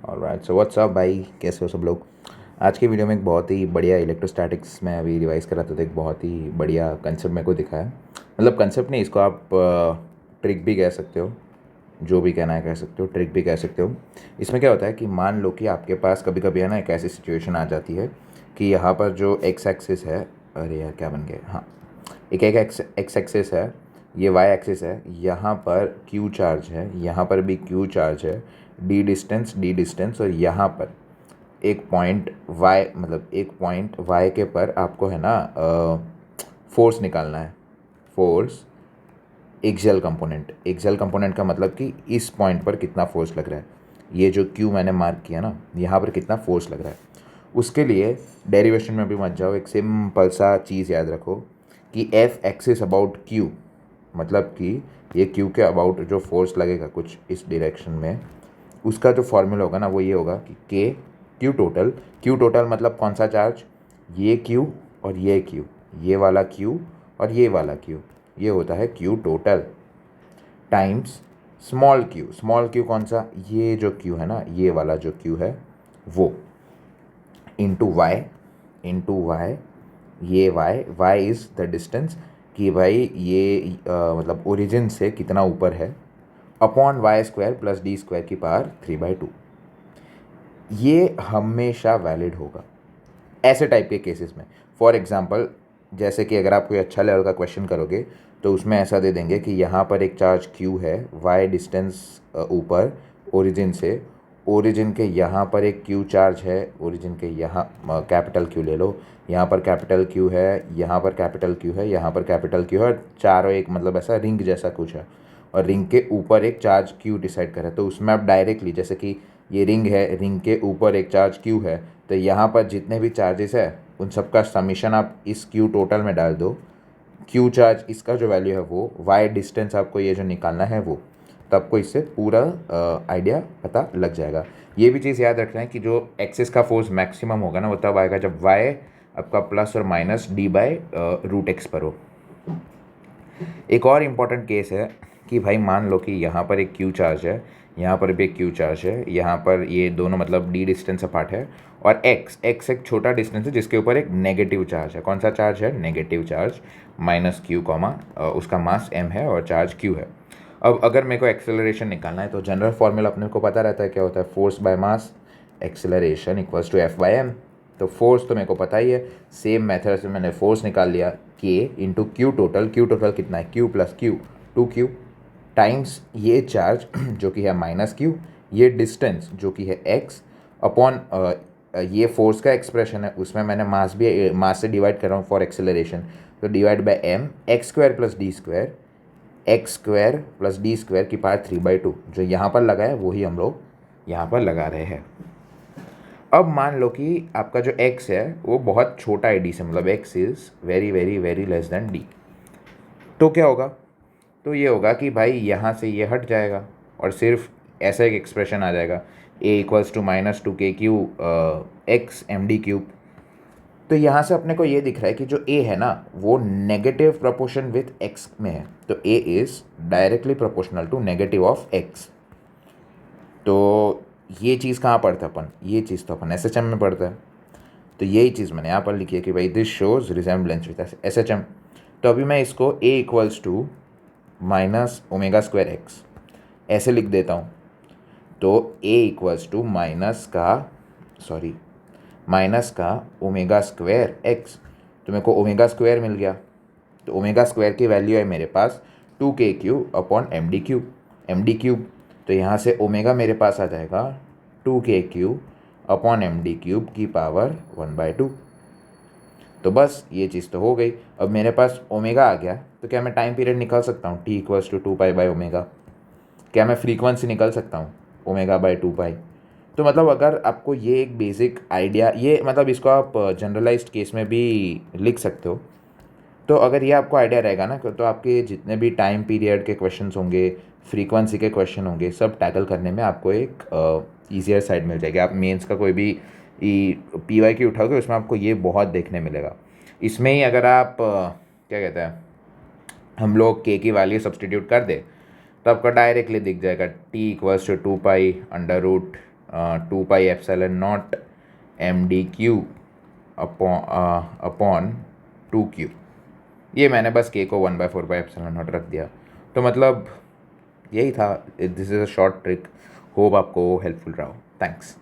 Alright, so what's up भाई, कैसे हो सब लोग। आज की वीडियो में एक बहुत ही बढ़िया इलेक्ट्रोस्टैटिक्स में अभी रिवाइज कर रहा था, तो एक बहुत ही बढ़िया कंसेप्ट मेरे को दिखा है। मतलब कंसेप्ट नहीं, इसको आप ट्रिक भी कह सकते हो, जो भी कहना है कह सकते हो, ट्रिक भी कह सकते हो। इसमें क्या होता है कि मान लो कि आपके पास कभी कभी है ना एक ऐसी सिचुएशन आ जाती है कि यहाँ पर जो एक्स एक्सिस है, अरे यार क्या बन गया, हाँ, एक एक एक्स एक्सिस है, ये वाई एक्सिस है, यहाँ पर क्यू चार्ज है, यहाँ पर भी क्यू चार्ज है, डी डिस्टेंस, और यहाँ पर एक पॉइंट वाई, मतलब एक पॉइंट वाई के पर आपको है ना फोर्स निकालना है। फोर्स एक्सियल कंपोनेंट का मतलब कि इस पॉइंट पर कितना फोर्स लग रहा है, ये जो क्यू मैंने मार्क किया ना, यहाँ पर कितना फोर्स लग रहा है। उसके लिए डेरिवेशन में भी मत जाओ, एक सिंपल सा चीज़ याद रखो कि एफ एक्सिस अबाउट क्यू, मतलब कि ये क्यू के अबाउट जो फोर्स लगेगा कुछ इस डायरेक्शन में, उसका जो फॉर्मूला होगा ना वो ये होगा कि के क्यू टोटल मतलब कौन सा चार्ज, ये क्यू और ये क्यू, ये वाला क्यू और ये वाला क्यू, ये होता है Q total, times small Q कौन सा, ये जो क्यू है ना, ये वाला जो क्यू है वो, इंटू वाई, ये वाई इज़ द डिस्टेंस, कि भाई ये मतलब ओरिजिन से कितना ऊपर है, upon y square plus D square की पावर 3/2। ये हमेशा वैलिड होगा ऐसे टाइप के केसेस में। फॉर एग्जांपल, जैसे कि अगर आप कोई अच्छा लेवल का क्वेश्चन करोगे तो उसमें ऐसा दे देंगे कि यहाँ पर एक चार्ज q है, y डिस्टेंस ऊपर ओरिजिन से, ओरिजिन के यहाँ पर एक q चार्ज है, ओरिजिन के यहाँ कैपिटल q ले लो, यहाँ पर कैपिटल q है, यहाँ पर कैपिटल q है, यहाँ पर कैपिटल q है, और चारों एक मतलब ऐसा रिंग जैसा कुछ है, और रिंग के ऊपर एक चार्ज q डिसाइड करें। तो उसमें आप डायरेक्टली, जैसे कि ये रिंग है, रिंग के ऊपर एक चार्ज q है, तो यहाँ पर जितने भी चार्जेस है उन सबका समीशन आप इस क्यू टोटल में डाल दो। क्यू चार्ज इसका जो वैल्यू है वो, वाई डिस्टेंस आपको ये जो निकालना है वो, तो आपको इससे पूरा आइडिया पता लग जाएगा। ये भी चीज़ याद रखना है कि जो एक्सिस का फोर्स मैक्सिमम होगा ना वो तब आएगा जब वाई आपका प्लस और minus D by root x पर हो। एक और इम्पॉर्टेंट केस है कि भाई मान लो कि यहाँ पर एक क्यू चार्ज है, यहाँ पर भी एक क्यू चार्ज है, यहाँ पर ये दोनों मतलब डी डिस्टेंस अपार्ट है, और एक्स एक छोटा डिस्टेंस है जिसके ऊपर एक नेगेटिव चार्ज है। कौन सा चार्ज है? Negative charge, minus Q comma उसका मास एम है और चार्ज क्यू है। अब अगर मेरे को एक्सेलरेशन निकालना है तो जनरल फॉर्मूला अपने को पता रहता है क्या होता है, force by mass acceleration equals to F by M. तो फोर्स तो मेरे को पता ही है, सेम मेथड से मैंने फोर्स निकाल लिया, के इंटू क्यू टोटल कितना है, Q plus Q 2q, times ये चार्ज जो कि है माइनस क्यू, ये डिस्टेंस जो कि है x, अपॉन ये फोर्स का एक्सप्रेशन है, उसमें मैंने मास से डिवाइड कर रहा हूँ फॉर एक्सेलरेशन, तो divide by M, x square plus D square की पावर 3/2, जो यहाँ पर लगा है वही हम लोग यहाँ पर लगा रहे हैं। अब मान लो कि आपका जो x है वो बहुत छोटा है d से, मतलब x is very very very less than d, तो क्या होगा? तो ये होगा कि भाई यहाँ से ये हट जाएगा और सिर्फ ऐसा एक एक्सप्रेशन आ जाएगा, a equals to minus 2k³ x M D cube. तो यहाँ से अपने को ये दिख रहा है कि जो a है ना वो नेगेटिव प्रोपोर्शन विथ x में है, तो a is directly proportional to negative of x। तो ये चीज़ कहाँ पढ़ते अपन, ये चीज़ तो अपन SHM में पढ़ते हैं, तो यही चीज़ मैंने यहाँ पर लिखी है कि भाई this shows resemblance with SHM। तो अभी मैं इसको a equals to minus omega square x ऐसे लिख देता हूँ। तो a इक्वल्स टू माइनस का ओमेगा स्क्वायर एक्स, तो मेरे को ओमेगा स्क्वायर मिल गया। तो ओमेगा स्क्वायर की वैल्यू है मेरे पास 2k³ upon M D cube, तो यहाँ से ओमेगा मेरे पास आ जाएगा 2k³ upon M D cube की पावर 1/2। तो बस ये चीज़ तो हो गई। अब मेरे पास ओमेगा आ गया, तो क्या मैं टाइम पीरियड निकाल सकता हूँ, t इक्वल्स टू 2π/ओमेगा। क्या मैं फ्रीक्वेंसी निकाल सकता हूँ, ω/2π। तो मतलब अगर आपको ये एक बेसिक आइडिया, ये मतलब इसको आप जनरलाइज्ड केस में भी लिख सकते हो। तो अगर ये आपको आइडिया रहेगा ना, तो आपके जितने भी टाइम पीरियड के क्वेश्चंस होंगे, फ्रीक्वेंसी के क्वेश्चन होंगे, सब टैकल करने में आपको एक ईजियर साइड मिल जाएगी। आप मेंस का कोई भी PYQ उठाओगे उसमें आपको ये बहुत देखने मिलेगा। इसमें ही अगर आप क्या कहते हैं, हम लोग के की वैल्यू सब्सटीट्यूट कर दे तो आपको डायरेक्टली दिख जाएगा t equals to 2π under root two pi epsilon nought M D Q upon two Q. ये मैंने बस के को 1/4 नॉट रख दिया। तो मतलब यही था। This is a short trick. Hope आपको हेल्पफुल रहा हो। थैंक्स।